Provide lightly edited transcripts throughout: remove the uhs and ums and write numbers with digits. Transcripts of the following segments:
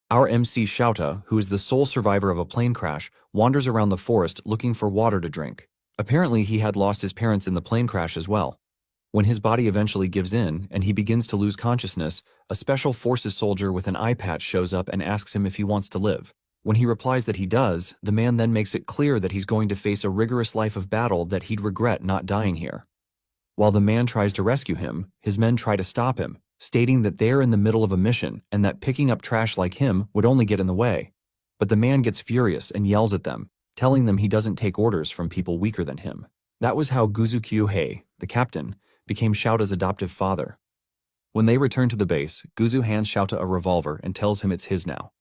Our MC Shouta, who is the sole survivor of a plane crash, wanders around the forest looking for water to drink. Apparently, he had lost his parents in the plane crash as well. When his body eventually gives in and he begins to lose consciousness, a special forces soldier with an eye patch shows up and asks him if he wants to live. When he replies that he does, the man then makes it clear that he's going to face a rigorous life of battle that he'd regret not dying here. While the man tries to rescue him, his men try to stop him, stating that they're in the middle of a mission and that picking up trash like him would only get in the way. But the man gets furious and yells at them, telling them he doesn't take orders from people weaker than him. That was how Guzu the captain, became Shouta's adoptive father. When they return to the base, Guzu hands Shouta a revolver and tells him it's his now.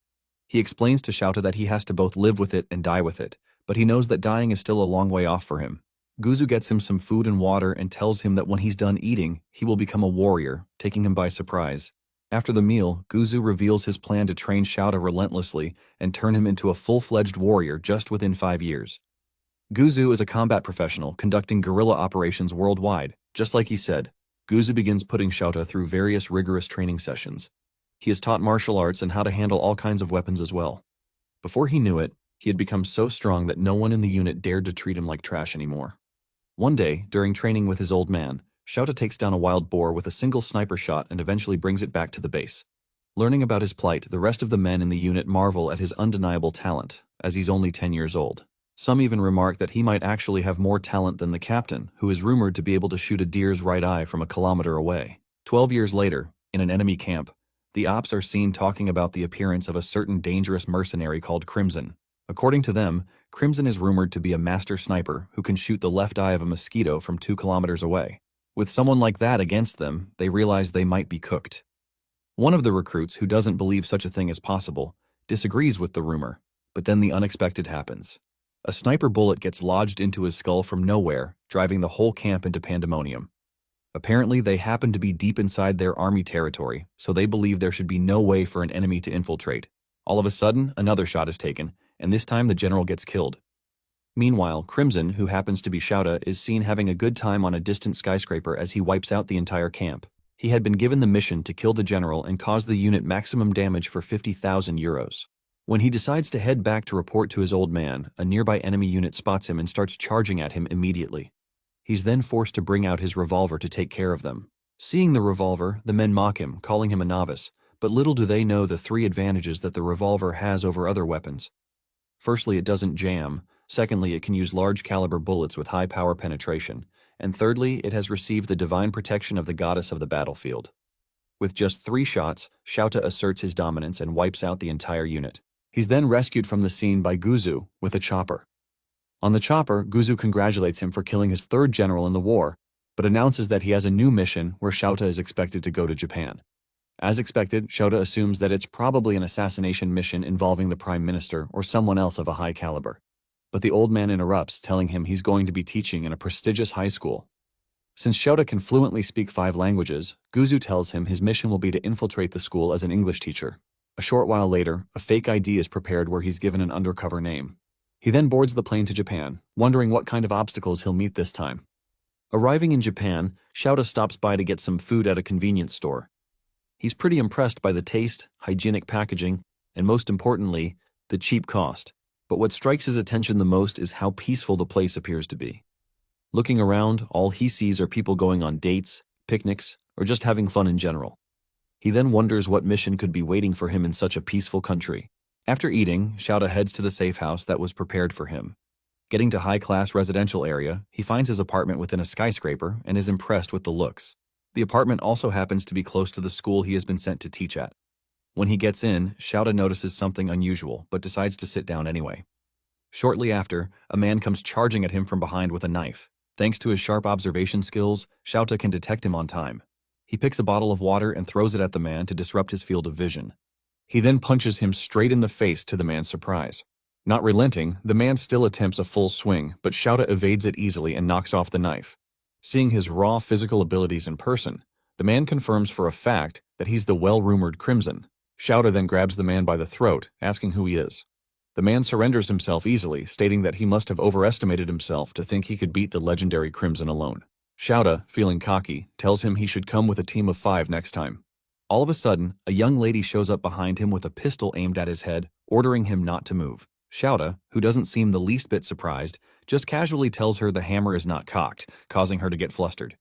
He explains to Shouta that he has to both live with it and die with it, but he knows that dying is still a long way off for him. Guzu gets him some food and water and tells him that when he's done eating, he will become a warrior, taking him by surprise. After the meal, Guzu reveals his plan to train Shouta relentlessly and turn him into a full-fledged warrior just within 5 years. Guzu is a combat professional conducting guerrilla operations worldwide. Just like he said, Guzu begins putting Shouta through various rigorous training sessions. He is taught martial arts and how to handle all kinds of weapons as well. Before he knew it, he had become so strong that no one in the unit dared to treat him like trash anymore. One day, during training with his old man, Shouta takes down a wild boar with a single sniper shot and eventually brings it back to the base. Learning about his plight, the rest of the men in the unit marvel at his undeniable talent, as he's only 10 years old. Some even remark that he might actually have more talent than the captain, who is rumored to be able to shoot a deer's right eye from a kilometer away. 12 years later, in an enemy camp, the ops are seen talking about the appearance of a certain dangerous mercenary called Crimson. According to them, Crimson is rumored to be a master sniper who can shoot the left eye of a mosquito from 2 kilometers away. With someone like that against them, they realize they might be cooked. One of the recruits, who doesn't believe such a thing is possible, disagrees with the rumor, but then the unexpected happens. A sniper bullet gets lodged into his skull from nowhere, driving the whole camp into pandemonium. Apparently, they happen to be deep inside their army territory, so they believe there should be no way for an enemy to infiltrate. All of a sudden, another shot is taken, and this time the general gets killed. Meanwhile, Crimson, who happens to be Shouta, is seen having a good time on a distant skyscraper as he wipes out the entire camp. He had been given the mission to kill the general and cause the unit maximum damage for 50,000 euros. When he decides to head back to report to his old man, a nearby enemy unit spots him and starts charging at him immediately. He's then forced to bring out his revolver to take care of them. Seeing the revolver, the men mock him, calling him a novice, but little do they know the 3 advantages that the revolver has over other weapons. Firstly, it doesn't jam. Secondly, it can use large caliber bullets with high power penetration. And thirdly, it has received the divine protection of the goddess of the battlefield. With just 3 shots, Shouta asserts his dominance and wipes out the entire unit. He's then rescued from the scene by Guzu with a chopper. On the chopper, Guzu congratulates him for killing his 3rd general in the war, but announces that he has a new mission where Shouta is expected to go to Japan. As expected, Shouta assumes that it's probably an assassination mission involving the Prime Minister or someone else of a high caliber. But the old man interrupts, telling him he's going to be teaching in a prestigious high school. Since Shouta can fluently speak 5 languages, Guzu tells him his mission will be to infiltrate the school as an English teacher. A short while later, a fake ID is prepared where he's given an undercover name. He then boards the plane to Japan, wondering what kind of obstacles he'll meet this time. Arriving in Japan, Shouta stops by to get some food at a convenience store. He's pretty impressed by the taste, hygienic packaging, and most importantly, the cheap cost. But what strikes his attention the most is how peaceful the place appears to be. Looking around, all he sees are people going on dates, picnics, or just having fun in general. He then wonders what mission could be waiting for him in such a peaceful country. After eating, Shouta heads to the safe house that was prepared for him. Getting to high-class residential area, he finds his apartment within a skyscraper and is impressed with the looks. The apartment also happens to be close to the school he has been sent to teach at. When he gets in, Shouta notices something unusual, but decides to sit down anyway. Shortly after, a man comes charging at him from behind with a knife. Thanks to his sharp observation skills, Shouta can detect him on time. He picks a bottle of water and throws it at the man to disrupt his field of vision. He then punches him straight in the face to the man's surprise. Not relenting, the man still attempts a full swing, but Shouta evades it easily and knocks off the knife. Seeing his raw physical abilities in person, the man confirms for a fact that he's the well-rumored Crimson. Shouta then grabs the man by the throat, asking who he is. The man surrenders himself easily, stating that he must have overestimated himself to think he could beat the legendary Crimson alone. Shouta, feeling cocky, tells him he should come with a team of 5 next time. All of a sudden, a young lady shows up behind him with a pistol aimed at his head, ordering him not to move. Shouta, who doesn't seem the least bit surprised, just casually tells her the hammer is not cocked, causing her to get flustered.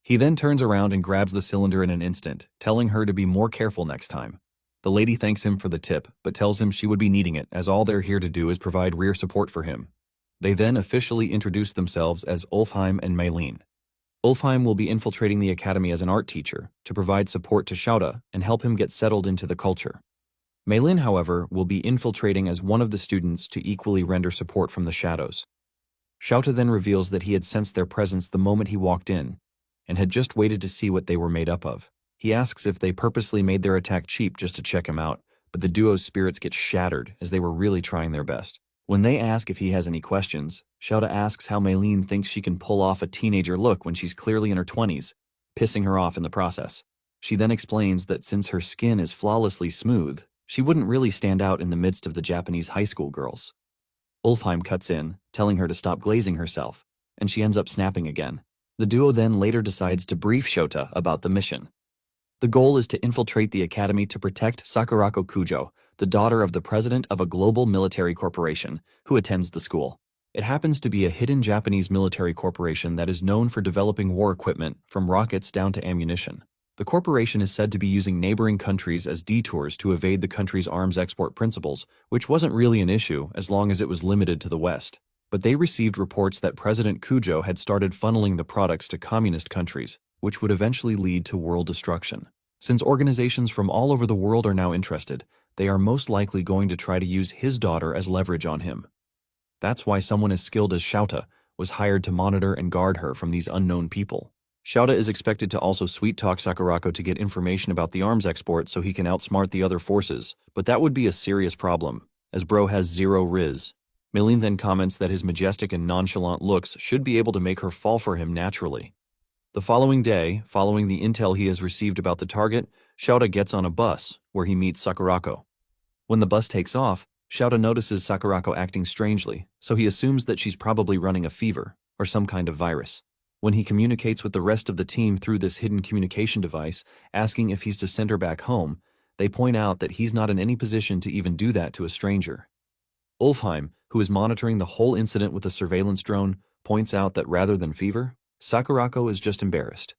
He then turns around and grabs the cylinder in an instant, telling her to be more careful next time. The lady thanks him for the tip, but tells him she would be needing it as all they're here to do is provide rear support for him. They then officially introduce themselves as Ulfheim and Maylene. Ulfheim will be infiltrating the academy as an art teacher to provide support to Shouta and help him get settled into the culture. Maylene, however, will be infiltrating as one of the students to equally render support from the shadows. Shouta then reveals that he had sensed their presence the moment he walked in, and had just waited to see what they were made up of. He asks if they purposely made their attack cheap just to check him out, but the duo's spirits get shattered as they were really trying their best. When they ask if he has any questions, Shouta asks how Maylene thinks she can pull off a teenager look when she's clearly in her 20s, pissing her off in the process. She then explains that since her skin is flawlessly smooth, she wouldn't really stand out in the midst of the Japanese high school girls. Ulfheim cuts in, telling her to stop glazing herself, and she ends up snapping again. The duo then later decides to brief Shouta about the mission. The goal is to infiltrate the academy to protect Sakurako Kujo, the daughter of the president of a global military corporation, who attends the school. It happens to be a hidden Japanese military corporation that is known for developing war equipment from rockets down to ammunition. The corporation is said to be using neighboring countries as detours to evade the country's arms export principles, which wasn't really an issue as long as it was limited to the West. But they received reports that President Kujo had started funneling the products to communist countries, which would eventually lead to world destruction. Since organizations from all over the world are now interested, they are most likely going to try to use his daughter as leverage on him. That's why someone as skilled as Shouta was hired to monitor and guard her from these unknown people. Shouta is expected to also sweet-talk Sakurako to get information about the arms export so he can outsmart the other forces, but that would be a serious problem, as bro has zero riz. Maylene then comments that his majestic and nonchalant looks should be able to make her fall for him naturally. The following day, following the intel he has received about the target, Shouta gets on a bus, where he meets Sakurako. When the bus takes off, Shouta notices Sakurako acting strangely, so he assumes that she's probably running a fever, or some kind of virus. When he communicates with the rest of the team through this hidden communication device, asking if he's to send her back home, they point out that he's not in any position to even do that to a stranger. Ulfheim, who is monitoring the whole incident with a surveillance drone, points out that rather than fever, Sakurako is just embarrassed.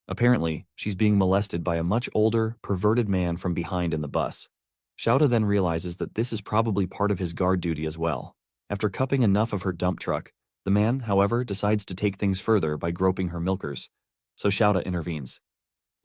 Apparently, she's being molested by a much older, perverted man from behind in the bus. Shouta then realizes that this is probably part of his guard duty as well. After cupping enough of her dump truck, the man, however, decides to take things further by groping her milkers, so Shouta intervenes.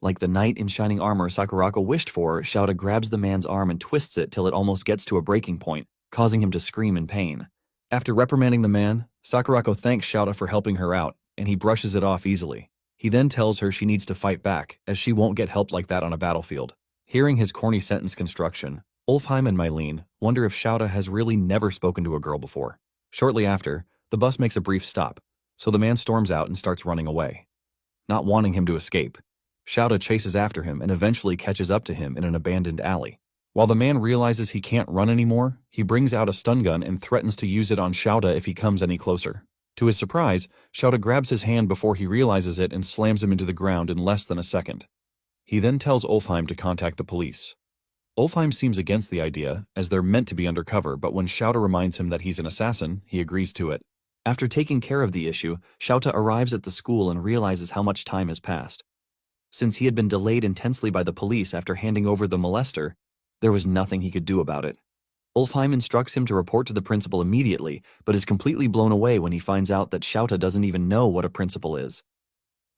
Like the knight in shining armor Sakurako wished for, Shouta grabs the man's arm and twists it till it almost gets to a breaking point, causing him to scream in pain. After reprimanding the man, Sakurako thanks Shouta for helping her out, and he brushes it off easily. He then tells her she needs to fight back, as she won't get help like that on a battlefield. Hearing his corny sentence construction, Ulfheim and Maylene wonder if Shouta has really never spoken to a girl before. Shortly after, the bus makes a brief stop, so the man storms out and starts running away. Not wanting him to escape, Shouta chases after him and eventually catches up to him in an abandoned alley. While the man realizes he can't run anymore, he brings out a stun gun and threatens to use it on Shouta if he comes any closer. To his surprise, Shouta grabs his hand before he realizes it and slams him into the ground in less than a second. He then tells Ulfheim to contact the police. Ulfheim seems against the idea, as they're meant to be undercover, but when Shouta reminds him that he's an assassin, he agrees to it. After taking care of the issue, Shouta arrives at the school and realizes how much time has passed. Since he had been delayed intensely by the police after handing over the molester, there was nothing he could do about it. Ulfheim instructs him to report to the principal immediately, but is completely blown away when he finds out that Shouta doesn't even know what a principal is.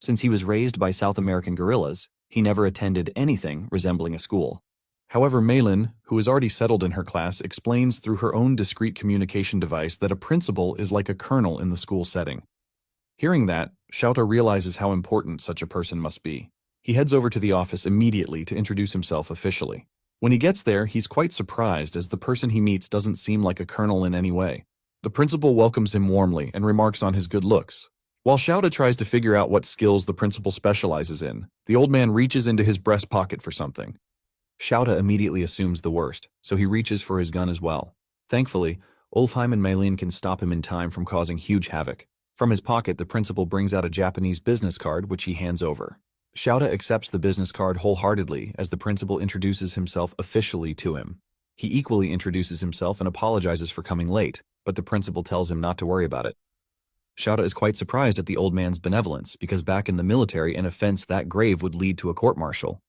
Since he was raised by South American guerrillas, he never attended anything resembling a school. However, Maylene, who is already settled in her class, explains through her own discrete communication device that a principal is like a colonel in the school setting. Hearing that, Shouta realizes how important such a person must be. He heads over to the office immediately to introduce himself officially. When he gets there, he's quite surprised as the person he meets doesn't seem like a colonel in any way. The principal welcomes him warmly and remarks on his good looks. While Shouta tries to figure out what skills the principal specializes in, the old man reaches into his breast pocket for something. Shouta immediately assumes the worst, so he reaches for his gun as well. Thankfully, Ulfheim and Maylene can stop him in time from causing huge havoc. From his pocket, the principal brings out a Japanese business card, which he hands over. Shouta accepts the business card wholeheartedly as the principal introduces himself officially to him. He equally introduces himself and apologizes for coming late, but the principal tells him not to worry about it. Shouta is quite surprised at the old man's benevolence because back in the military, an offense that grave would lead to a court-martial.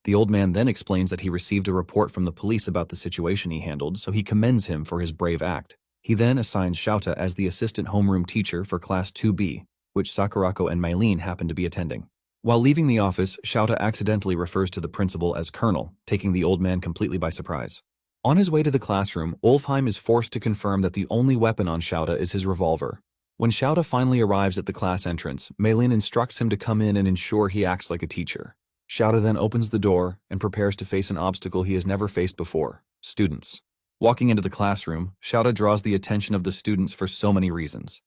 The old man then explains that he received a report from the police about the situation he handled, so he commends him for his brave act. He then assigns Shouta as the assistant homeroom teacher for Class 2B, which Sakurako and Mylene happen to be attending. While leaving the office, Shouta accidentally refers to the principal as Colonel, taking the old man completely by surprise. On his way to the classroom, Ulfheim is forced to confirm that the only weapon on Shouta is his revolver. When Shouta finally arrives at the class entrance, Mylene instructs him to come in and ensure he acts like a teacher. Shouta then opens the door and prepares to face an obstacle he has never faced before: students. Walking into the classroom, Shouta draws the attention of the students for so many reasons.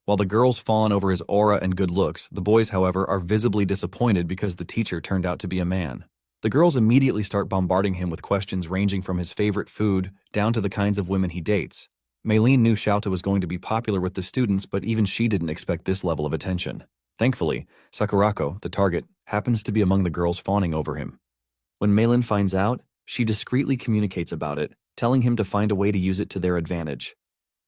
While the girls fawn over his aura and good looks, the boys, however, are visibly disappointed because the teacher turned out to be a man. The girls immediately start bombarding him with questions ranging from his favorite food down to the kinds of women he dates. Mylene knew Shouta was going to be popular with the students, but even she didn't expect this level of attention. Thankfully, Sakurako, the target, happens to be among the girls fawning over him. When Mylene finds out, she discreetly communicates about it, telling him to find a way to use it to their advantage.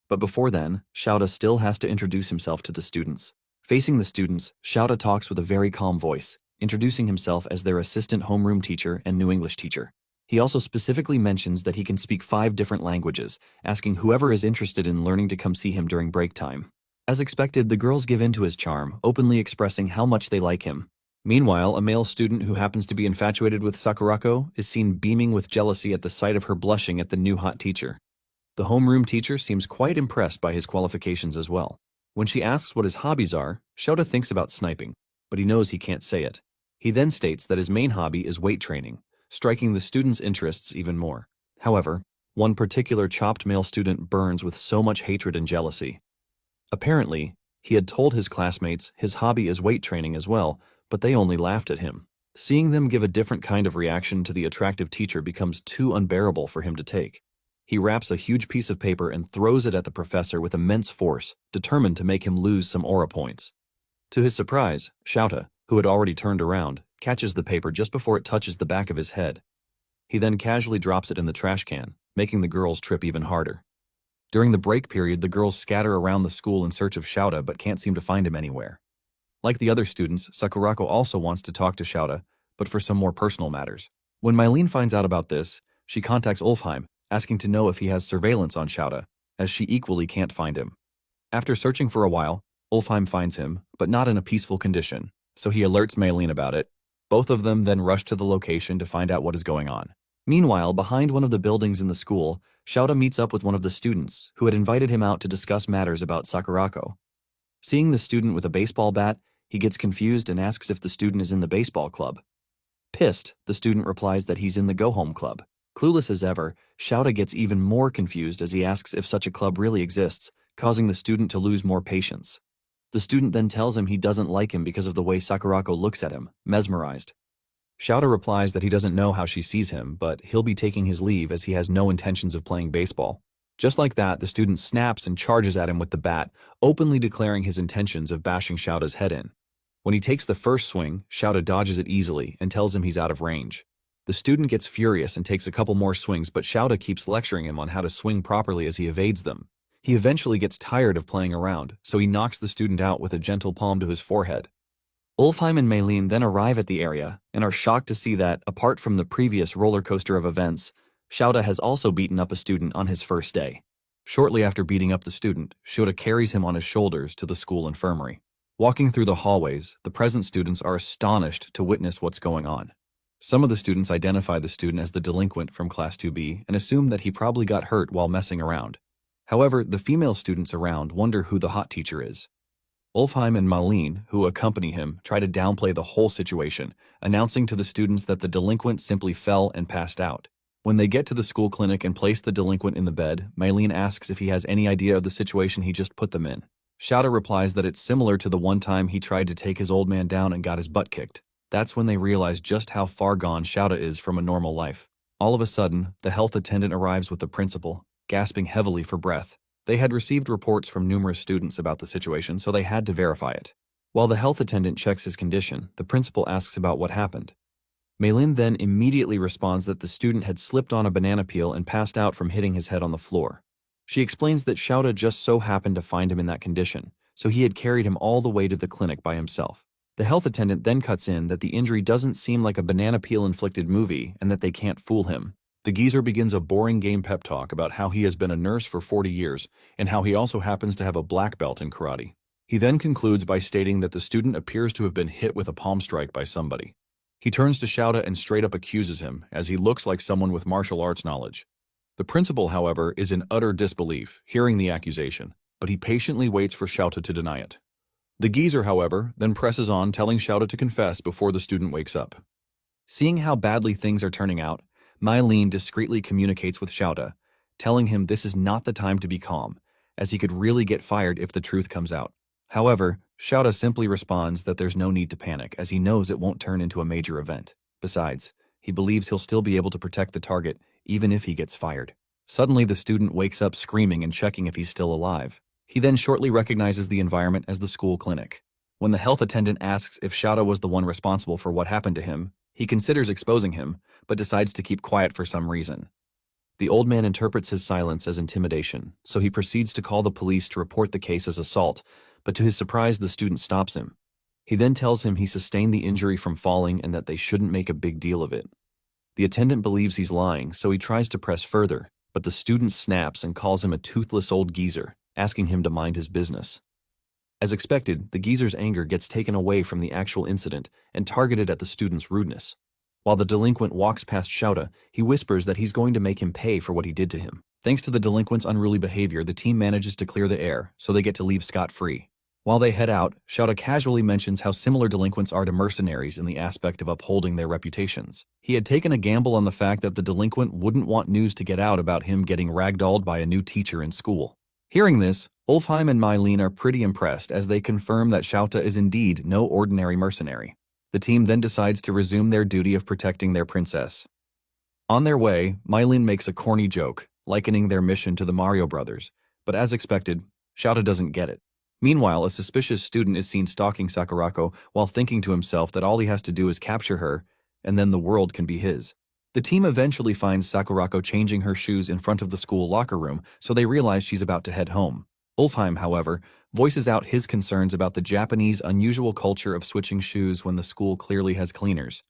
But before then, Shouta still has to introduce himself to the students. Facing the students, Shouta talks with a very calm voice, introducing himself as their assistant homeroom teacher and new English teacher. He also specifically mentions that he can speak 5 different languages, asking whoever is interested in learning to come see him during break time. As expected, the girls give in to his charm, openly expressing how much they like him. Meanwhile, a male student who happens to be infatuated with Sakurako is seen beaming with jealousy at the sight of her blushing at the new hot teacher. The homeroom teacher seems quite impressed by his qualifications as well. When she asks what his hobbies are, Shouta thinks about sniping, but he knows he can't say it. He then states that his main hobby is weight training, striking the students' interests even more. However, one particular chopped male student burns with so much hatred and jealousy. Apparently, he had told his classmates his hobby is weight training as well, but they only laughed at him. Seeing them give a different kind of reaction to the attractive teacher becomes too unbearable for him to take. He wraps a huge piece of paper and throws it at the professor with immense force, determined to make him lose some aura points. To his surprise, Shouta, who had already turned around, catches the paper just before it touches the back of his head. He then casually drops it in the trash can, making the girls trip even harder. During the break period, the girls scatter around the school in search of Shouta but can't seem to find him anywhere. Like the other students, Sakurako also wants to talk to Shouta, but for some more personal matters. When Mylene finds out about this, she contacts Ulfheim, asking to know if he has surveillance on Shouta, as she equally can't find him. After searching for a while, Ulfheim finds him, but not in a peaceful condition, so he alerts Mylene about it. Both of them then rush to the location to find out what is going on. Meanwhile, behind one of the buildings in the school, Shouta meets up with one of the students, who had invited him out to discuss matters about Sakurako. Seeing the student with a baseball bat, he gets confused and asks if the student is in the baseball club. Pissed, the student replies that he's in the go-home club. Clueless as ever, Shouta gets even more confused as he asks if such a club really exists, causing the student to lose more patience. The student then tells him he doesn't like him because of the way Sakurako looks at him, mesmerized. Shouta replies that he doesn't know how she sees him, but he'll be taking his leave as he has no intentions of playing baseball. Just like that, the student snaps and charges at him with the bat, openly declaring his intentions of bashing Shouta's head in. When he takes the first swing, Shouta dodges it easily and tells him he's out of range. The student gets furious and takes a couple more swings, but Shouta keeps lecturing him on how to swing properly as he evades them. He eventually gets tired of playing around, so he knocks the student out with a gentle palm to his forehead. Ulfheim and Mylene then arrive at the area and are shocked to see that, apart from the previous roller coaster of events, Shouta has also beaten up a student on his first day. Shortly after beating up the student, Shouta carries him on his shoulders to the school infirmary. Walking through the hallways, the present students are astonished to witness what's going on. Some of the students identify the student as the delinquent from Class 2B and assume that he probably got hurt while messing around. However, the female students around wonder who the hot teacher is. Ulfheim and Mylene, who accompany him, try to downplay the whole situation, announcing to the students that the delinquent simply fell and passed out. When they get to the school clinic and place the delinquent in the bed, Mylene asks if he has any idea of the situation he just put them in. Shouta replies that it's similar to the one time he tried to take his old man down and got his butt kicked. That's when they realize just how far gone Shouta is from a normal life. All of a sudden, the health attendant arrives with the principal, gasping heavily for breath. They had received reports from numerous students about the situation, so they had to verify it. While the health attendant checks his condition, the principal asks about what happened. Maylin then immediately responds that the student had slipped on a banana peel and passed out from hitting his head on the floor. She explains that Xiaoda just so happened to find him in that condition, so he had carried him all the way to the clinic by himself. The health attendant then cuts in that the injury doesn't seem like a banana peel-inflicted movie and that they can't fool him. The geezer begins a boring game pep talk about how he has been a nurse for 40 years and how he also happens to have a black belt in karate. He then concludes by stating that the student appears to have been hit with a palm strike by somebody. He turns to Xiaoda and straight up accuses him, as he looks like someone with martial arts knowledge. The principal, however, is in utter disbelief, hearing the accusation, but he patiently waits for Xiaoda to deny it. The geezer, however, then presses on, telling Xiaoda to confess before the student wakes up. Seeing how badly things are turning out, Maylin discreetly communicates with Xiaoda, telling him this is not the time to be calm, as he could really get fired if the truth comes out. However, Xiaoda simply responds that there's no need to panic, as he knows it won't turn into a major event. Besides, he believes he'll still be able to protect the target, even if he gets fired. Suddenly, the student wakes up screaming and checking if he's still alive. He then shortly recognizes the environment as the school clinic. When the health attendant asks if Xiaoda was the one responsible for what happened to him, he considers exposing him, but decides to keep quiet for some reason. The old man interprets his silence as intimidation, so he proceeds to call the police to report the case as assault, but to his surprise, the student stops him. He then tells him he sustained the injury from falling and that they shouldn't make a big deal of it. The attendant believes he's lying, so he tries to press further, but the student snaps and calls him a toothless old geezer, asking him to mind his business. As expected, the geezer's anger gets taken away from the actual incident and targeted at the student's rudeness. While the delinquent walks past Xiaoda, he whispers that he's going to make him pay for what he did to him. Thanks to the delinquent's unruly behavior, the team manages to clear the air, so they get to leave scot-free. While they head out, Xiaoda casually mentions how similar delinquents are to mercenaries in the aspect of upholding their reputations. He had taken a gamble on the fact that the delinquent wouldn't want news to get out about him getting ragdolled by a new teacher in school. Hearing this, Ulfheim and Maylin are pretty impressed as they confirm that Xiaoda is indeed no ordinary mercenary. The team then decides to resume their duty of protecting their princess. On their way, Maylin makes a corny joke, likening their mission to the Mario Brothers, but as expected, Xiaoda doesn't get it. Meanwhile, a suspicious student is seen stalking Sakurako while thinking to himself that all he has to do is capture her, and then the world can be his. The team eventually finds Sakurako changing her shoes in front of the school locker room, so they realize she's about to head home. Ulfheim, however, voices out his concerns about the Japanese unusual culture of switching shoes when the school clearly has cleaners.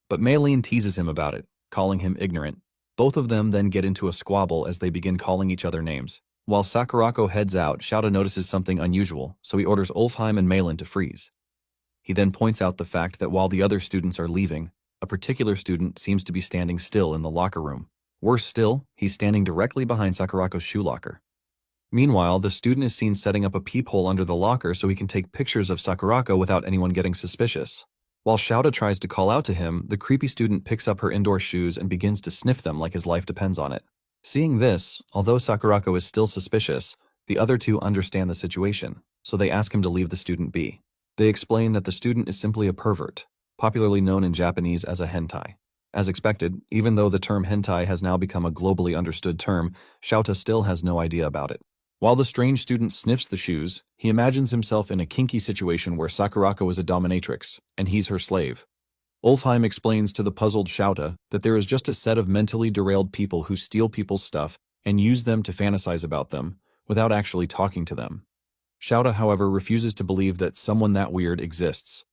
But Maylin teases him about it, calling him ignorant. Both of them then get into a squabble as they begin calling each other names. While Sakurako heads out, Xiaoda notices something unusual, so he orders Ulfheim and Maylin to freeze. He then points out the fact that while the other students are leaving, a particular student seems to be standing still in the locker room. Worse still, he's standing directly behind Sakurako's shoe locker. Meanwhile, the student is seen setting up a peephole under the locker so he can take pictures of Sakurako without anyone getting suspicious. While Xiaoda tries to call out to him, the creepy student picks up her indoor shoes and begins to sniff them like his life depends on it. Seeing this, although Sakurako is still suspicious, the other two understand the situation, so they ask him to leave the student be. They explain that the student is simply a pervert, popularly known in Japanese as a hentai. As expected, even though the term hentai has now become a globally understood term, Xiaoda still has no idea about it. While the strange student sniffs the shoes, he imagines himself in a kinky situation where Sakurako is a dominatrix, and he's her slave. Ulfheim explains to the puzzled Xiaoda that there is just a set of mentally derailed people who steal people's stuff and use them to fantasize about them, without actually talking to them. Xiaoda, however, refuses to believe that someone that weird exists.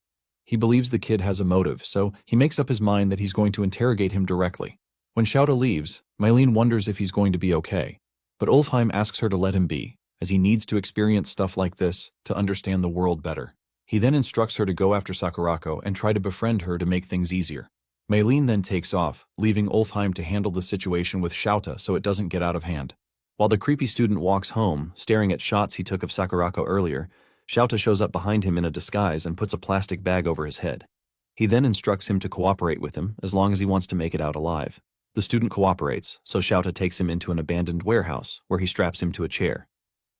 He believes the kid has a motive, so he makes up his mind that he's going to interrogate him directly. When Xiaoda leaves, Maylin wonders if he's going to be okay, but Ulfheim asks her to let him be, as he needs to experience stuff like this to understand the world better. He then instructs her to go after Sakurako and try to befriend her to make things easier. Maylin then takes off, leaving Ulfheim to handle the situation with Xiaoda so it doesn't get out of hand. While the creepy student walks home, staring at shots he took of Sakurako earlier, Xiaoda shows up behind him in a disguise and puts a plastic bag over his head. He then instructs him to cooperate with him as long as he wants to make it out alive. The student cooperates, so Xiaoda takes him into an abandoned warehouse where he straps him to a chair.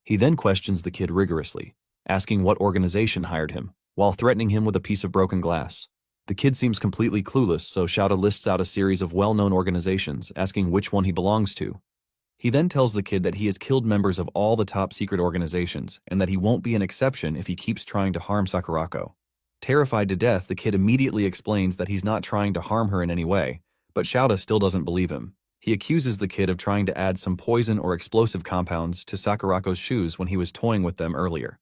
He then questions the kid rigorously, asking what organization hired him, while threatening him with a piece of broken glass. The kid seems completely clueless, so Xiaoda lists out a series of well-known organizations, asking which one he belongs to. He then tells the kid that he has killed members of all the top secret organizations and that he won't be an exception if he keeps trying to harm Sakurako. Terrified to death, the kid immediately explains that he's not trying to harm her in any way, but Shouta still doesn't believe him. He accuses the kid of trying to add some poison or explosive compounds to Sakurako's shoes when he was toying with them earlier.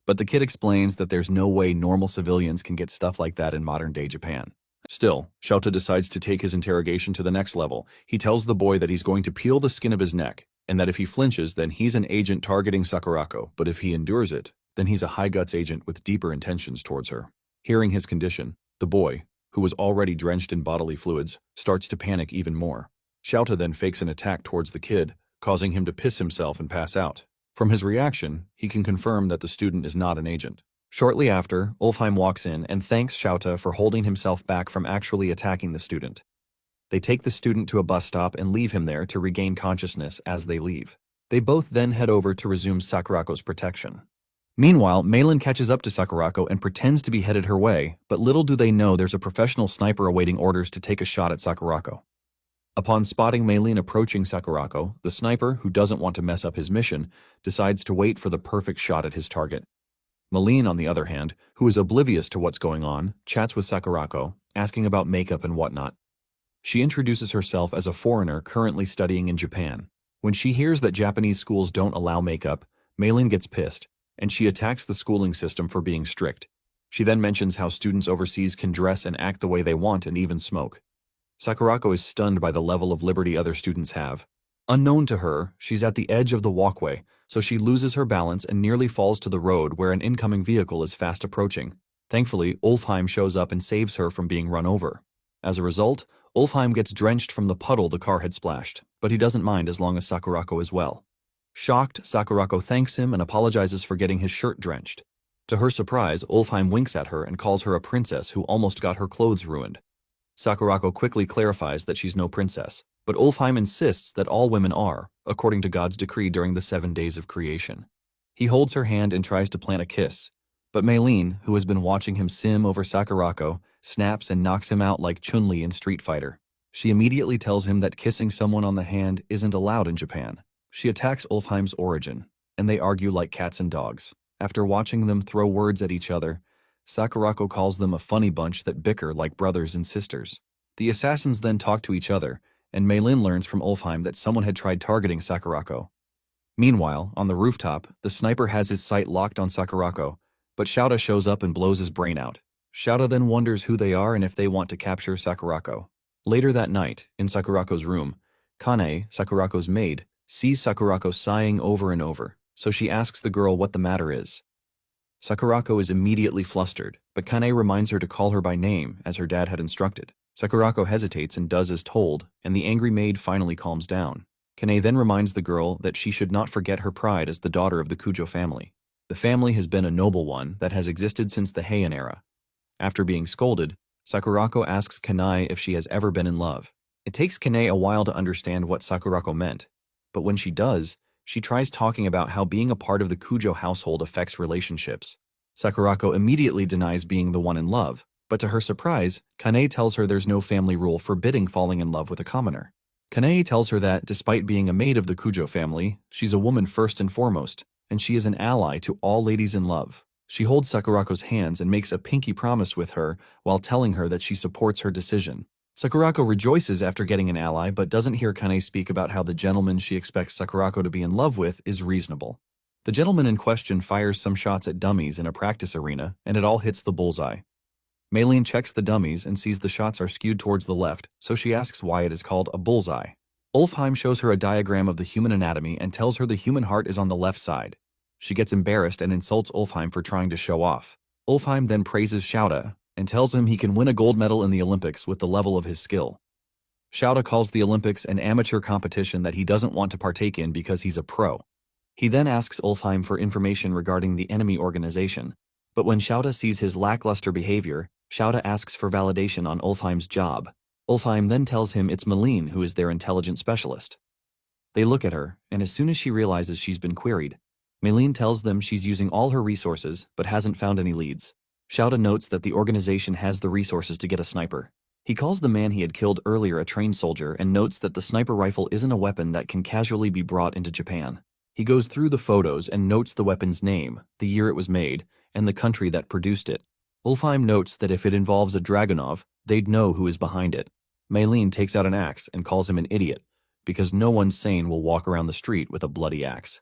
But the kid explains that there's no way normal civilians can get stuff like that in modern-day Japan. Still, Shouta decides to take his interrogation to the next level. He tells the boy that he's going to peel the skin of his neck, and that if he flinches, then he's an agent targeting Sakurako, but if he endures it, then he's a high-guts agent with deeper intentions towards her. Hearing his condition, the boy, who was already drenched in bodily fluids, starts to panic even more. Shouta then fakes an attack towards the kid, causing him to piss himself and pass out. From his reaction, he can confirm that the student is not an agent. Shortly after, Ulfheim walks in and thanks Shouta for holding himself back from actually attacking the student. They take the student to a bus stop and leave him there to regain consciousness as they leave. They both then head over to resume Sakurako's protection. Meanwhile, Malin catches up to Sakurako and pretends to be headed her way, but little do they know there's a professional sniper awaiting orders to take a shot at Sakurako. Upon spotting Malin approaching Sakurako, the sniper, who doesn't want to mess up his mission, decides to wait for the perfect shot at his target. Malin, on the other hand, who is oblivious to what's going on, chats with Sakurako, asking about makeup and whatnot. She introduces herself as a foreigner currently studying in Japan. When she hears that Japanese schools don't allow makeup, Malin gets pissed, and she attacks the schooling system for being strict. She then mentions how students overseas can dress and act the way they want and even smoke. Sakurako is stunned by the level of liberty other students have. Unknown to her, she's at the edge of the walkway, so she loses her balance and nearly falls to the road where an incoming vehicle is fast approaching. Thankfully, Ulfheim shows up and saves her from being run over. As a result, Ulfheim gets drenched from the puddle the car had splashed, but he doesn't mind as long as Sakurako is well. Shocked, Sakurako thanks him and apologizes for getting his shirt drenched. To her surprise, Ulfheim winks at her and calls her a princess who almost got her clothes ruined. Sakurako quickly clarifies that she's no princess, but Ulfheim insists that all women are, according to God's decree during the 7 days of creation. He holds her hand and tries to plant a kiss, but Malin, who has been watching him sim over Sakurako, snaps and knocks him out like Chun-Li in Street Fighter. She immediately tells him that kissing someone on the hand isn't allowed in Japan. She attacks Ulfheim's origin, and they argue like cats and dogs. After watching them throw words at each other, Sakurako calls them a funny bunch that bicker like brothers and sisters. The assassins then talk to each other, and Malin learns from Ulfheim that someone had tried targeting Sakurako. Meanwhile, on the rooftop, the sniper has his sight locked on Sakurako, but Shouta shows up and blows his brain out. Shouta then wonders who they are and if they want to capture Sakurako. Later that night, in Sakurako's room, Kane, Sakurako's maid, sees Sakurako sighing over and over, so she asks the girl what the matter is. Sakurako is immediately flustered, but Kane reminds her to call her by name, as her dad had instructed. Sakurako hesitates and does as told, and the angry maid finally calms down. Kane then reminds the girl that she should not forget her pride as the daughter of the Kujo family. The family has been a noble one that has existed since the Heian era. After being scolded, Sakurako asks Kane if she has ever been in love. It takes Kane a while to understand what Sakurako meant, but when she does, she tries talking about how being a part of the Kujo household affects relationships. Sakurako immediately denies being the one in love, but to her surprise, Kane tells her there's no family rule forbidding falling in love with a commoner. Kane tells her that, despite being a maid of the Kujo family, she's a woman first and foremost, and she is an ally to all ladies in love. She holds Sakurako's hands and makes a pinky promise with her while telling her that she supports her decision. Sakurako rejoices after getting an ally, but doesn't hear Kane speak about how the gentleman she expects Sakurako to be in love with is reasonable. The gentleman in question fires some shots at dummies in a practice arena, and it all hits the bullseye. Malin checks the dummies and sees the shots are skewed towards the left, so she asks why it is called a bullseye. Ulfheim shows her a diagram of the human anatomy and tells her the human heart is on the left side. She gets embarrassed and insults Ulfheim for trying to show off. Ulfheim then praises Shouta and tells him he can win a gold medal in the Olympics with the level of his skill. Shouta calls the Olympics an amateur competition that he doesn't want to partake in because he's a pro. He then asks Ulfheim for information regarding the enemy organization, but when Shouta sees his lackluster behavior, Shouta asks for validation on Ulfheim's job. Ulfheim then tells him it's Malin who is their intelligence specialist. They look at her, and as soon as she realizes she's been queried, Malin tells them she's using all her resources but hasn't found any leads. Shouta notes that the organization has the resources to get a sniper. He calls the man he had killed earlier a trained soldier and notes that the sniper rifle isn't a weapon that can casually be brought into Japan. He goes through the photos and notes the weapon's name, the year it was made, and the country that produced it. Ulfheim notes that if it involves a Dragunov, they'd know who is behind it. Maylene takes out an axe and calls him an idiot, because no one sane will walk around the street with a bloody axe.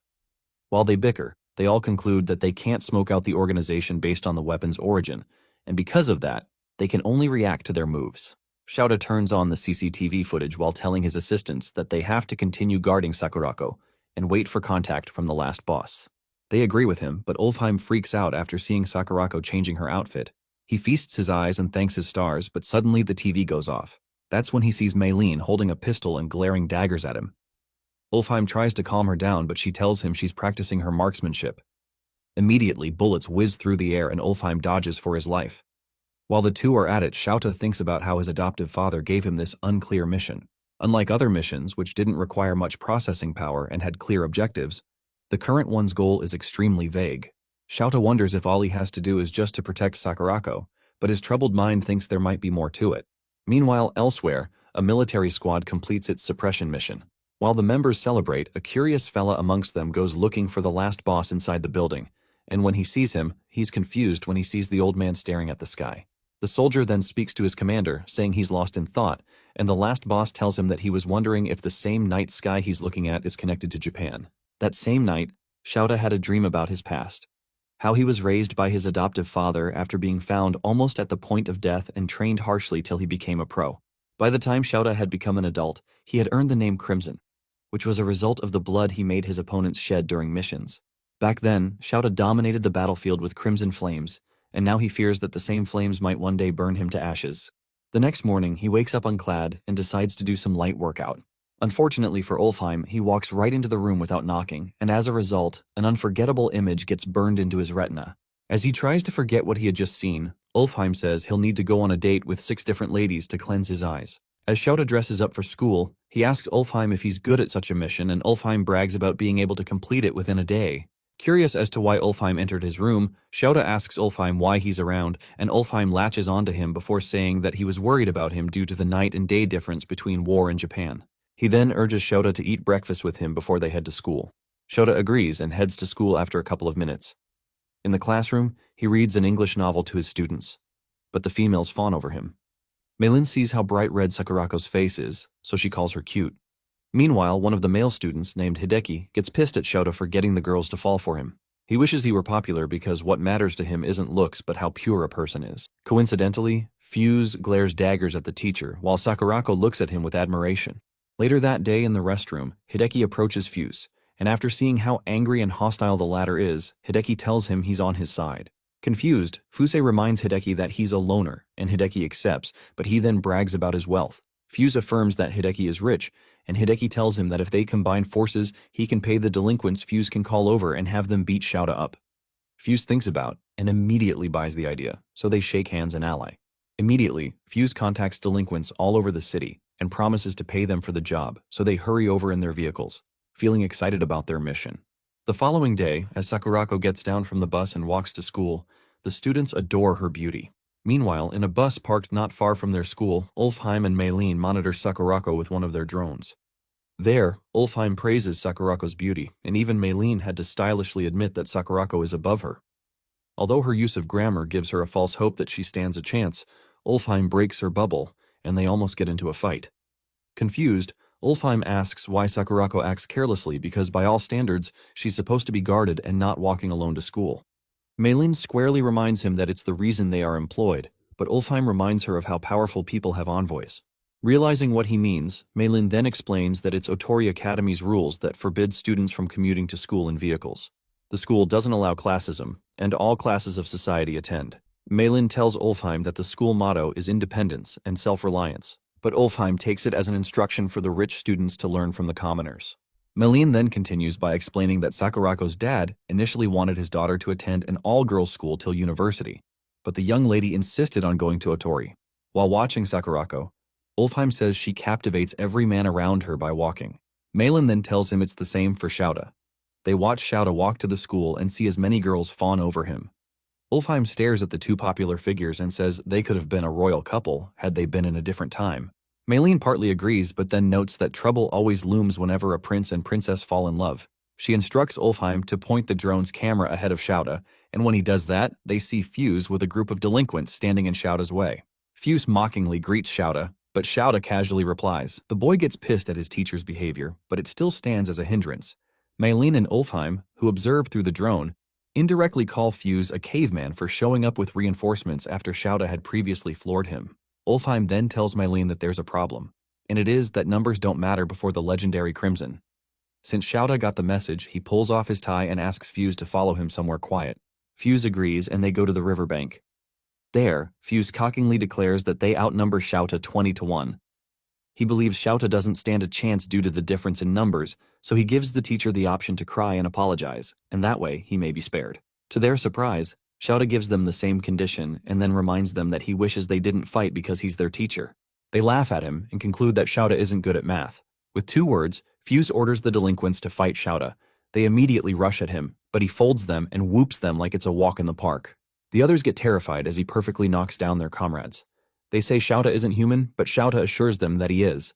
While they bicker, they all conclude that they can't smoke out the organization based on the weapon's origin, and because of that, they can only react to their moves. Shouta turns on the CCTV footage while telling his assistants that they have to continue guarding Sakurako and wait for contact from the last boss. They agree with him, but Ulfheim freaks out after seeing Sakurako changing her outfit. He feasts his eyes and thanks his stars, but suddenly the TV goes off. That's when he sees Maylene holding a pistol and glaring daggers at him. Ulfheim tries to calm her down, but she tells him she's practicing her marksmanship. Immediately, bullets whiz through the air and Ulfheim dodges for his life. While the two are at it, Shouta thinks about how his adoptive father gave him this unclear mission. Unlike other missions, which didn't require much processing power and had clear objectives, the current one's goal is extremely vague. Shouta wonders if all he has to do is just to protect Sakurako, but his troubled mind thinks there might be more to it. Meanwhile, elsewhere, a military squad completes its suppression mission. While the members celebrate, a curious fella amongst them goes looking for the last boss inside the building, and when he sees him, he's confused when he sees the old man staring at the sky. The soldier then speaks to his commander, saying he's lost in thought, and the last boss tells him that he was wondering if the same night sky he's looking at is connected to Japan. That same night, Shouta had a dream about his past. How he was raised by his adoptive father after being found almost at the point of death and trained harshly till he became a pro. By the time Shouta had become an adult, he had earned the name Crimson, which was a result of the blood he made his opponents shed during missions. Back then, Shouta dominated the battlefield with crimson flames, and now he fears that the same flames might one day burn him to ashes. The next morning, he wakes up unclad and decides to do some light workout. Unfortunately for Ulfheim, he walks right into the room without knocking, and as a result, an unforgettable image gets burned into his retina. As he tries to forget what he had just seen, Ulfheim says he'll need to go on a date with 6 different ladies to cleanse his eyes. As Shouta dresses up for school, he asks Ulfheim if he's good at such a mission, and Ulfheim brags about being able to complete it within a day. Curious as to why Ulfheim entered his room, Shouta asks Ulfheim why he's around, and Ulfheim latches onto him before saying that he was worried about him due to the night and day difference between war and Japan. He then urges Shouta to eat breakfast with him before they head to school. Shouta agrees and heads to school after a couple of minutes. In the classroom, he reads an English novel to his students, but the females fawn over him. Maylene sees how bright red Sakurako's face is, so she calls her cute. Meanwhile, one of the male students, named Hideki, gets pissed at Shouta for getting the girls to fall for him. He wishes he were popular because what matters to him isn't looks but how pure a person is. Coincidentally, Fuse glares daggers at the teacher, while Sakurako looks at him with admiration. Later that day in the restroom, Hideki approaches Fuse, and after seeing how angry and hostile the latter is, Hideki tells him he's on his side. Confused, Fuse reminds Hideki that he's a loner, and Hideki accepts, but he then brags about his wealth. Fuse affirms that Hideki is rich, and Hideki tells him that if they combine forces, he can pay the delinquents Fuse can call over and have them beat Shouta up. Fuse thinks about and immediately buys the idea, so they shake hands and ally. Immediately, Fuse contacts delinquents all over the city and promises to pay them for the job, so they hurry over in their vehicles, feeling excited about their mission. The following day, as Sakurako gets down from the bus and walks to school, the students adore her beauty. Meanwhile, in a bus parked not far from their school, Ulfheim and Maylene monitor Sakurako with one of their drones. There, Ulfheim praises Sakurako's beauty, and even Maylene had to stylishly admit that Sakurako is above her. Although her use of grammar gives her a false hope that she stands a chance, Ulfheim breaks her bubble, and they almost get into a fight. Confused, Ulfheim asks why Sakurako acts carelessly because by all standards, she's supposed to be guarded and not walking alone to school. Maylene squarely reminds him that it's the reason they are employed, but Ulfheim reminds her of how powerful people have envoys. Realizing what he means, Maylene then explains that it's Otori Academy's rules that forbid students from commuting to school in vehicles. The school doesn't allow classism, and all classes of society attend. Maylene tells Ulfheim that the school motto is independence and self-reliance, but Ulfheim takes it as an instruction for the rich students to learn from the commoners. Maylene then continues by explaining that Sakurako's dad initially wanted his daughter to attend an all-girls school till university, but the young lady insisted on going to Otori. While watching Sakurako, Ulfheim says she captivates every man around her by walking. Maylene then tells him it's the same for Shouta. They watch Shouta walk to the school and see as many girls fawn over him. Ulfheim stares at the two popular figures and says they could have been a royal couple had they been in a different time. Maylene partly agrees but then notes that trouble always looms whenever a prince and princess fall in love. She instructs Ulfheim to point the drone's camera ahead of Shouta, and when he does that, they see Fuse with a group of delinquents standing in Shouta's way. Fuse mockingly greets Shouta, but Shouta casually replies. The boy gets pissed at his teacher's behavior, but it still stands as a hindrance. Maylene and Ulfheim, who observe through the drone, indirectly call Fuse a caveman for showing up with reinforcements after Shouta had previously floored him. Ulfheim then tells Maylene that there's a problem, and it is that numbers don't matter before the legendary Crimson. Since Shouta got the message, he pulls off his tie and asks Fuse to follow him somewhere quiet. Fuse agrees and they go to the riverbank. There, Fuse cockingly declares that they outnumber Shouta 20-1. He believes Shouta doesn't stand a chance due to the difference in numbers, so he gives the teacher the option to cry and apologize, and that way he may be spared. To their surprise, Shouta gives them the same condition and then reminds them that he wishes they didn't fight because he's their teacher. They laugh at him and conclude that Shouta isn't good at math. With 2 words, Fuse orders the delinquents to fight Shouta. They immediately rush at him, but he folds them and whoops them like it's a walk in the park. The others get terrified as he perfectly knocks down their comrades. They say Shouta isn't human, but Shouta assures them that he is.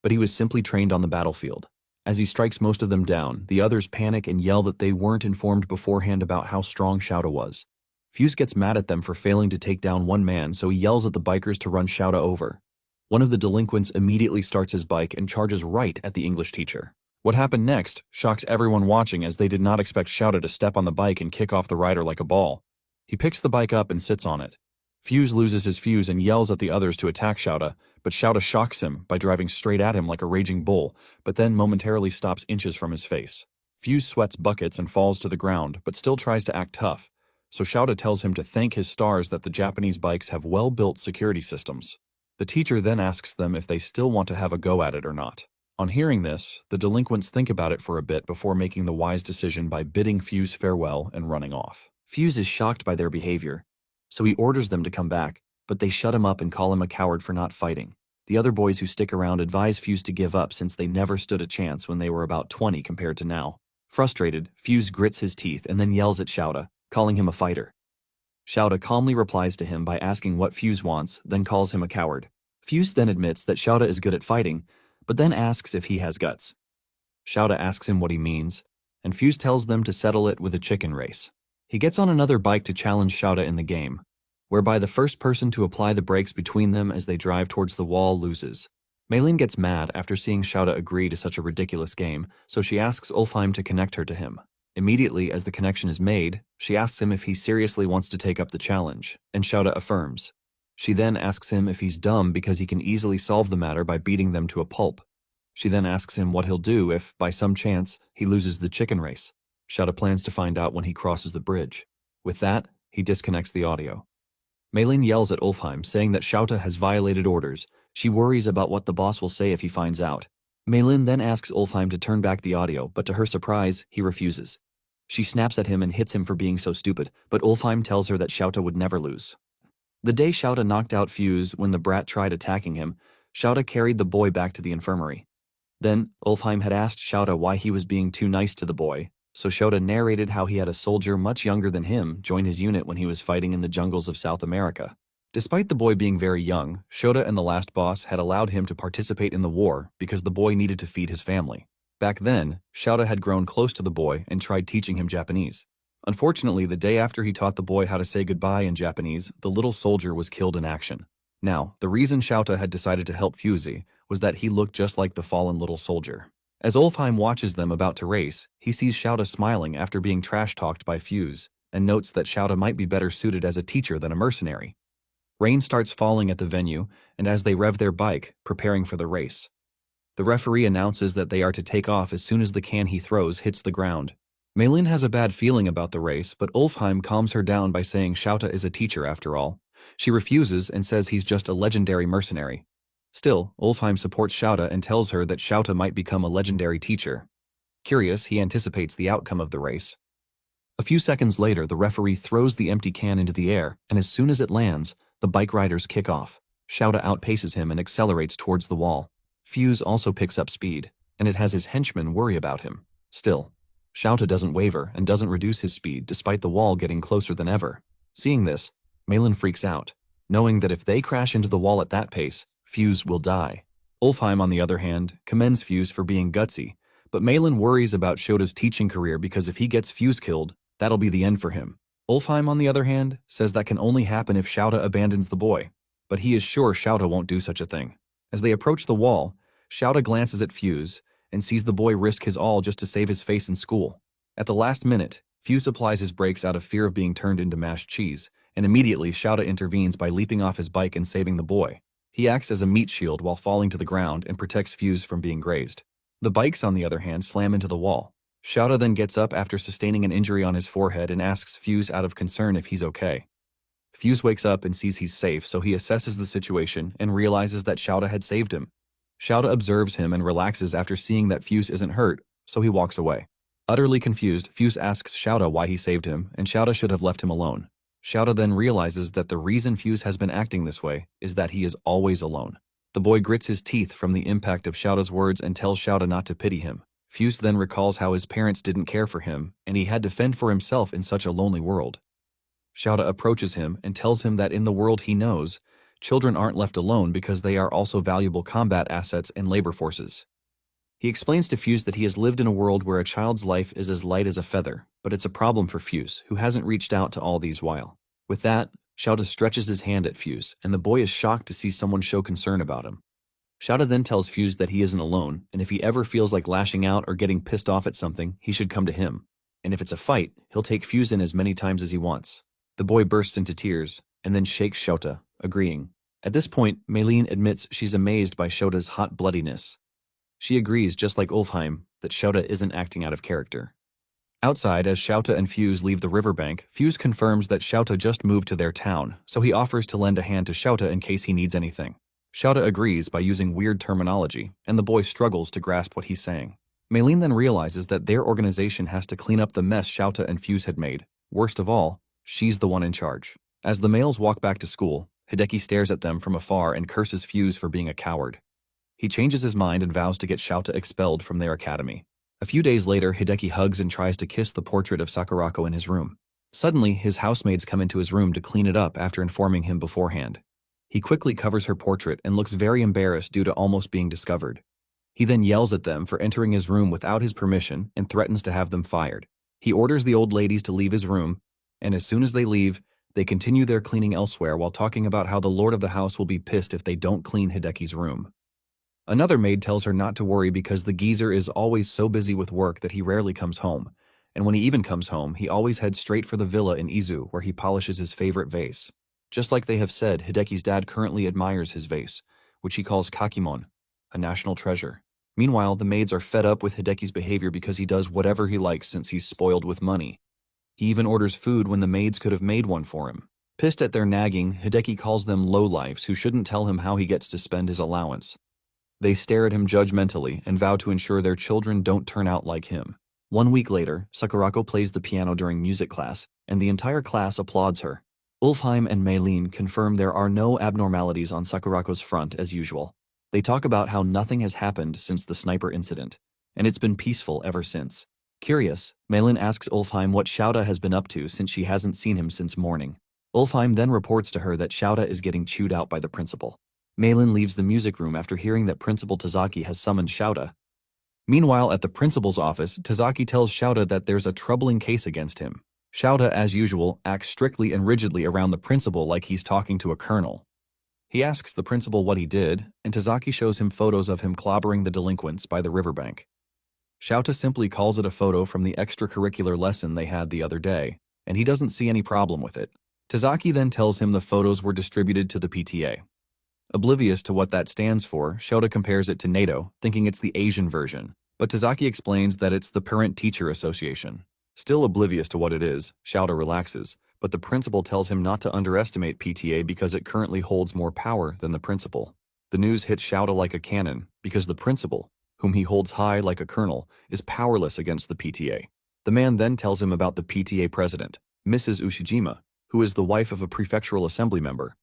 But he was simply trained on the battlefield. As he strikes most of them down, the others panic and yell that they weren't informed beforehand about how strong Shouta was. Fuse gets mad at them for failing to take down one man, so he yells at the bikers to run Shouta over. One of the delinquents immediately starts his bike and charges right at the English teacher. What happened next shocks everyone watching as they did not expect Shouta to step on the bike and kick off the rider like a ball. He picks the bike up and sits on it. Fuse loses his fuse and yells at the others to attack Shouta, but Shouta shocks him by driving straight at him like a raging bull, but then momentarily stops inches from his face. Fuse sweats buckets and falls to the ground, but still tries to act tough, so Shouta tells him to thank his stars that the Japanese bikes have well-built security systems. The teacher then asks them if they still want to have a go at it or not. On hearing this, the delinquents think about it for a bit before making the wise decision by bidding Fuse farewell and running off. Fuse is shocked by their behavior, so he orders them to come back, but they shut him up and call him a coward for not fighting. The other boys who stick around advise Fuse to give up since they never stood a chance when they were about 20 compared to now. Frustrated, Fuse grits his teeth and then yells at Shouta, calling him a fighter. Shouta calmly replies to him by asking what Fuse wants, then calls him a coward. Fuse then admits that Shouta is good at fighting, but then asks if he has guts. Shouta asks him what he means, and Fuse tells them to settle it with a chicken race. He gets on another bike to challenge Shouta in the game, whereby the first person to apply the brakes between them as they drive towards the wall loses. Maylene gets mad after seeing Shouta agree to such a ridiculous game, so she asks Ulfheim to connect her to him. Immediately as the connection is made, she asks him if he seriously wants to take up the challenge, and Shouta affirms. She then asks him if he's dumb because he can easily solve the matter by beating them to a pulp. She then asks him what he'll do if, by some chance, he loses the chicken race. Shouta plans to find out when he crosses the bridge. With that, he disconnects the audio. Maylene yells at Ulfheim, saying that Shouta has violated orders. She worries about what the boss will say if he finds out. Maylene then asks Ulfheim to turn back the audio, but to her surprise, he refuses. She snaps at him and hits him for being so stupid, but Ulfheim tells her that Shouta would never lose. The day Shouta knocked out Fuse when the brat tried attacking him, Shouta carried the boy back to the infirmary. Then, Ulfheim had asked Shouta why he was being too nice to the boy, so Shouta narrated how he had a soldier much younger than him join his unit when he was fighting in the jungles of South America. Despite the boy being very young, Shouta and the last boss had allowed him to participate in the war because the boy needed to feed his family. Back then, Shouta had grown close to the boy and tried teaching him Japanese. Unfortunately, the day after he taught the boy how to say goodbye in Japanese, the little soldier was killed in action. Now, the reason Shouta had decided to help Fuse was that he looked just like the fallen little soldier. As Ulfheim watches them about to race, he sees Shouta smiling after being trash-talked by Fuse, and notes that Shouta might be better suited as a teacher than a mercenary. Rain starts falling at the venue, and as they rev their bike, preparing for the race. The referee announces that they are to take off as soon as the can he throws hits the ground. Maylene has a bad feeling about the race, but Ulfheim calms her down by saying Shouta is a teacher after all. She refuses and says he's just a legendary mercenary. Still, Ulfheim supports Shouta and tells her that Shouta might become a legendary teacher. Curious, he anticipates the outcome of the race. A few seconds later, the referee throws the empty can into the air, and as soon as it lands, the bike riders kick off. Shouta outpaces him and accelerates towards the wall. Fuse also picks up speed, and it has his henchmen worry about him. Still, Shouta doesn't waver and doesn't reduce his speed despite the wall getting closer than ever. Seeing this, Malin freaks out, knowing that if they crash into the wall at that pace, Fuse will die. Ulfheim, on the other hand, commends Fuse for being gutsy, but Malin worries about Shota's teaching career because if he gets Fuse killed, that'll be the end for him. Ulfheim, on the other hand, says that can only happen if Shouta abandons the boy, but he is sure Shouta won't do such a thing. As they approach the wall, Shouta glances at Fuse and sees the boy risk his all just to save his face in school. At the last minute, Fuse applies his brakes out of fear of being turned into mashed cheese, and immediately Shouta intervenes by leaping off his bike and saving the boy. He acts as a meat shield while falling to the ground and protects Fuse from being grazed. The bikes, on the other hand, slam into the wall. Shouta then gets up after sustaining an injury on his forehead and asks Fuse out of concern if he's okay. Fuse wakes up and sees he's safe, so he assesses the situation and realizes that Shouta had saved him. Shouta observes him and relaxes after seeing that Fuse isn't hurt, so he walks away. Utterly confused, Fuse asks Shouta why he saved him, and Shouta should have left him alone. Shouta then realizes that the reason Fuse has been acting this way is that he is always alone. The boy grits his teeth from the impact of Shouta's words and tells Shouta not to pity him. Fuse then recalls how his parents didn't care for him, and he had to fend for himself in such a lonely world. Shouta approaches him and tells him that in the world he knows, children aren't left alone because they are also valuable combat assets and labor forces. He explains to Fuse that he has lived in a world where a child's life is as light as a feather, but it's a problem for Fuse, who hasn't reached out to all these while. With that, Shouta stretches his hand at Fuse, and the boy is shocked to see someone show concern about him. Shouta then tells Fuse that he isn't alone, and if he ever feels like lashing out or getting pissed off at something, he should come to him. And if it's a fight, he'll take Fuse in as many times as he wants. The boy bursts into tears, and then shakes Shouta, agreeing. At this point, Malin admits she's amazed by Shota's hot bloodiness. She agrees, just like Ulfheim, that Shouta isn't acting out of character. Outside, as Shouta and Fuse leave the riverbank, Fuse confirms that Shouta just moved to their town, so he offers to lend a hand to Shouta in case he needs anything. Shouta agrees by using weird terminology, and the boy struggles to grasp what he's saying. Malin then realizes that their organization has to clean up the mess Shouta and Fuse had made. Worst of all, she's the one in charge. As the males walk back to school, Hideki stares at them from afar and curses Fuse for being a coward. He changes his mind and vows to get Shouta expelled from their academy. A few days later, Hideki hugs and tries to kiss the portrait of Sakurako in his room. Suddenly, his housemaids come into his room to clean it up after informing him beforehand. He quickly covers her portrait and looks very embarrassed due to almost being discovered. He then yells at them for entering his room without his permission and threatens to have them fired. He orders the old ladies to leave his room, and as soon as they leave, they continue their cleaning elsewhere while talking about how the lord of the house will be pissed if they don't clean Hideki's room. Another maid tells her not to worry because the geezer is always so busy with work that he rarely comes home, and when he even comes home, he always heads straight for the villa in Izu where he polishes his favorite vase. Just like they have said, Hideki's dad currently admires his vase, which he calls Kakimon, a national treasure. Meanwhile, the maids are fed up with Hideki's behavior because he does whatever he likes since he's spoiled with money. He even orders food when the maids could have made one for him. Pissed at their nagging, Hideki calls them lowlifes who shouldn't tell him how he gets to spend his allowance. They stare at him judgmentally and vow to ensure their children don't turn out like him. 1 week later, Sakurako plays the piano during music class, and the entire class applauds her. Ulfheim and Malin confirm there are no abnormalities on Sakurako's front as usual. They talk about how nothing has happened since the sniper incident, and it's been peaceful ever since. Curious, Malin asks Ulfheim what Shouta has been up to since she hasn't seen him since morning. Ulfheim then reports to her that Shouta is getting chewed out by the principal. Malin leaves the music room after hearing that Principal Tazaki has summoned Shouta. Meanwhile, at the principal's office, Tazaki tells Shouta that there's a troubling case against him. Shouta, as usual, acts strictly and rigidly around the principal like he's talking to a colonel. He asks the principal what he did, and Tazaki shows him photos of him clobbering the delinquents by the riverbank. Shouta simply calls it a photo from the extracurricular lesson they had the other day, and he doesn't see any problem with it. Tazaki then tells him the photos were distributed to the PTA. Oblivious to what that stands for, Shouta compares it to NATO, thinking it's the Asian version, but Tazaki explains that it's the Parent-Teacher Association. Still oblivious to what it is, Shouta relaxes, but the principal tells him not to underestimate PTA because it currently holds more power than the principal. The news hits Shouta like a cannon because the principal, whom he holds high like a colonel, is powerless against the PTA. The man then tells him about the PTA president, Mrs. Ushijima, who is the wife of a prefectural assembly member.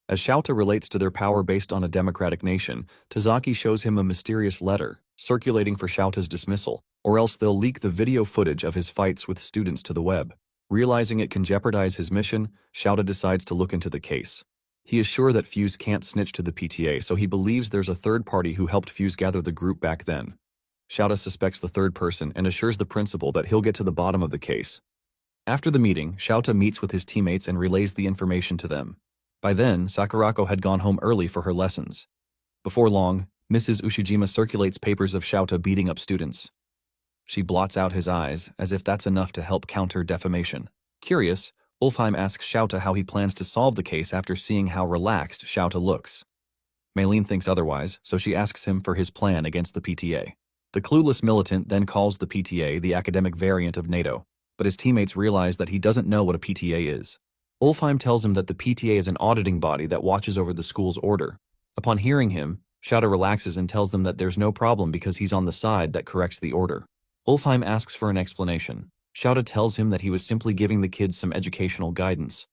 As Shouta relates to their power based on a democratic nation, Tazaki shows him a mysterious letter, circulating for Shouta's dismissal, or else they'll leak the video footage of his fights with students to the web. Realizing it can jeopardize his mission, Shouta decides to look into the case. He is sure that Fuse can't snitch to the PTA, so he believes there's a third party who helped Fuse gather the group back then. Shouta suspects the third person and assures the principal that he'll get to the bottom of the case. After the meeting, Shouta meets with his teammates and relays the information to them. By then, Sakurako had gone home early for her lessons. Before long, Mrs. Ushijima circulates papers of Shouta beating up students. She blots out his eyes, as if that's enough to help counter defamation. Curious, Ulfheim asks Shouta how he plans to solve the case after seeing how relaxed Shouta looks. Maylene thinks otherwise, so she asks him for his plan against the PTA. The clueless militant then calls the PTA the academic variant of NATO, but his teammates realize that he doesn't know what a PTA is. Ulfheim tells him that the PTA is an auditing body that watches over the school's order. Upon hearing him, Shouta relaxes and tells them that there's no problem because he's on the side that corrects the order. Ulfheim asks for an explanation. Shouta tells him that he was simply giving the kids some educational guidance.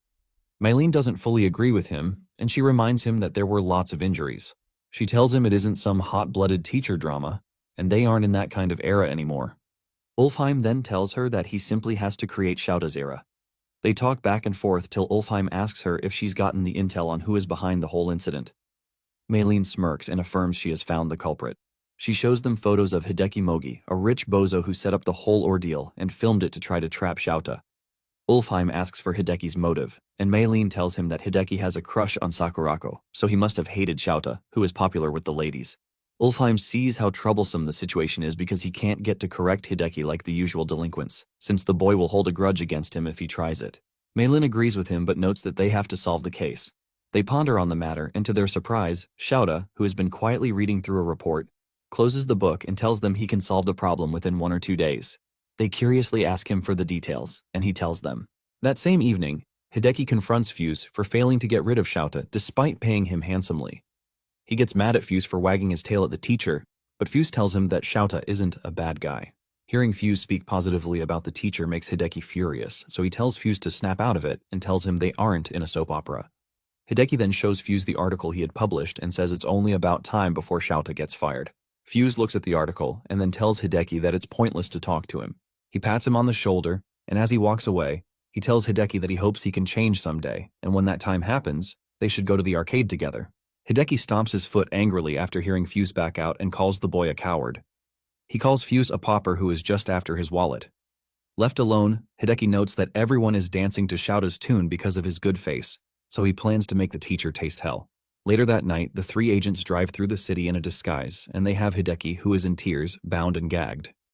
Maylene doesn't fully agree with him, and she reminds him that there were lots of injuries. She tells him it isn't some hot-blooded teacher drama, and they aren't in that kind of era anymore. Ulfheim then tells her that he simply has to create Shouta's era. They talk back and forth till Ulfheim asks her if she's gotten the intel on who is behind the whole incident. Maylene smirks and affirms she has found the culprit. She shows them photos of Hideki Mogi, a rich bozo who set up the whole ordeal and filmed it to try to trap Shouta. Ulfheim asks for Hideki's motive, and Maylene tells him that Hideki has a crush on Sakurako, so he must have hated Shouta, who is popular with the ladies. Ulfheim sees how troublesome the situation is because he can't get to correct Hideki like the usual delinquents, since the boy will hold a grudge against him if he tries it. Maylene agrees with him but notes that they have to solve the case. They ponder on the matter, and to their surprise, Shouta, who has been quietly reading through a report, closes the book and tells them he can solve the problem within 1 or 2 days. They curiously ask him for the details, and he tells them. That same evening, Hideki confronts Fuse for failing to get rid of Shouta despite paying him handsomely. He gets mad at Fuse for wagging his tail at the teacher, but Fuse tells him that Shouta isn't a bad guy. Hearing Fuse speak positively about the teacher makes Hideki furious, so he tells Fuse to snap out of it and tells him they aren't in a soap opera. Hideki then shows Fuse the article he had published and says it's only about time before Shouta gets fired. Fuse looks at the article and then tells Hideki that it's pointless to talk to him. He pats him on the shoulder, and as he walks away, he tells Hideki that he hopes he can change someday, and when that time happens, they should go to the arcade together. Hideki stomps his foot angrily after hearing Fuse back out and calls the boy a coward. He calls Fuse a pauper who is just after his wallet. Left alone, Hideki notes that everyone is dancing to Shouta's tune because of his good face, so he plans to make the teacher taste hell. Later that night, the 3 agents drive through the city in a disguise, and they have Hideki, who is in tears, bound and gagged.